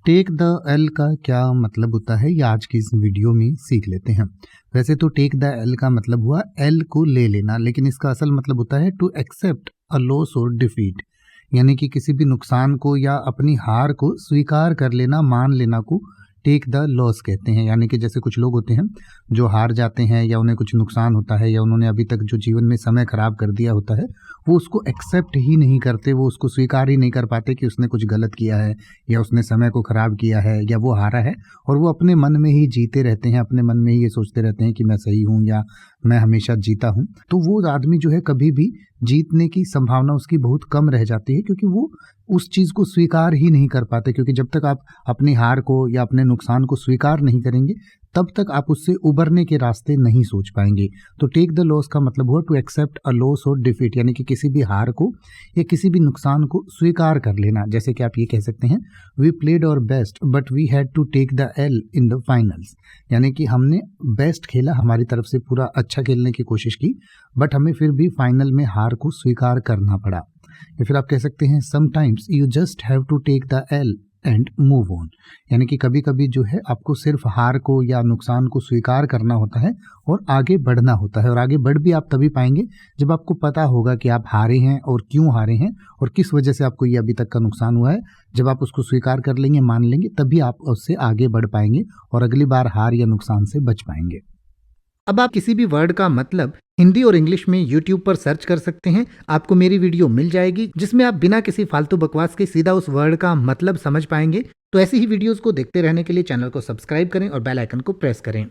Take the L का क्या मतलब होता है, ये आज की इस वीडियो में सीख लेते हैं। वैसे तो टेक द एल का मतलब हुआ एल को ले लेना, लेकिन इसका असल मतलब होता है टू एक्सेप्ट अ लॉस और डिफीट, यानी कि किसी भी नुकसान को या अपनी हार को स्वीकार कर लेना, मान लेना को टेक द लॉस कहते हैं। यानी कि जैसे कुछ लोग होते हैं जो हार जाते हैं या उन्हें कुछ नुकसान होता है या उन्होंने अभी तक जो जीवन में समय खराब कर दिया होता है, वो उसको एक्सेप्ट ही नहीं करते, वो उसको स्वीकार ही नहीं कर पाते कि उसने कुछ गलत किया है या उसने समय को खराब किया है या वो हारा है, और वो अपने मन में ही जीते रहते हैं, अपने मन में ही ये सोचते रहते हैं कि मैं सही हूँ या मैं हमेशा जीता हूँ। तो वो आदमी जो है कभी भी जीतने की संभावना उसकी बहुत कम रह जाती है, क्योंकि वो उस चीज़ को स्वीकार ही नहीं कर पाते। क्योंकि जब तक आप अपनी हार को या अपने नुकसान को स्वीकार नहीं करेंगे, तब तक आप उससे उबरने के रास्ते नहीं सोच पाएंगे। तो टेक द लॉस का मतलब हुआ टू एक्सेप्ट अ लॉस और डिफीट, यानी कि किसी भी हार को या किसी भी नुकसान को स्वीकार कर लेना। जैसे कि आप ये कह सकते हैं, we played our best but we had to take the L in the finals, यानी कि हमने बेस्ट खेला, हमारी तरफ से पूरा अच्छा खेलने की कोशिश की, बट हमें फिर भी फाइनल में हार को स्वीकार करना पड़ा। या फिर आप कह सकते हैं, sometimes you just have to take the L and move on, यानी कि कभी कभी जो है आपको सिर्फ हार को या नुकसान को स्वीकार करना होता है और आगे बढ़ना होता है। और आगे बढ़ भी आप तभी पाएंगे जब आपको पता होगा कि आप हारे हैं और क्यों हारे हैं और किस वजह से आपको ये अभी तक का नुकसान हुआ है। जब आप उसको स्वीकार कर लेंगे, मान लेंगे, तभी आप उससे आगे बढ़ पाएंगे और अगली बार हार या नुकसान से बच पाएंगे। अब आप किसी भी वर्ड का मतलब हिंदी और इंग्लिश में YouTube पर सर्च कर सकते हैं, आपको मेरी वीडियो मिल जाएगी जिसमें आप बिना किसी फालतू बकवास के सीधा उस वर्ड का मतलब समझ पाएंगे। तो ऐसी ही वीडियोस को देखते रहने के लिए चैनल को सब्सक्राइब करें और बेल आइकन को प्रेस करें।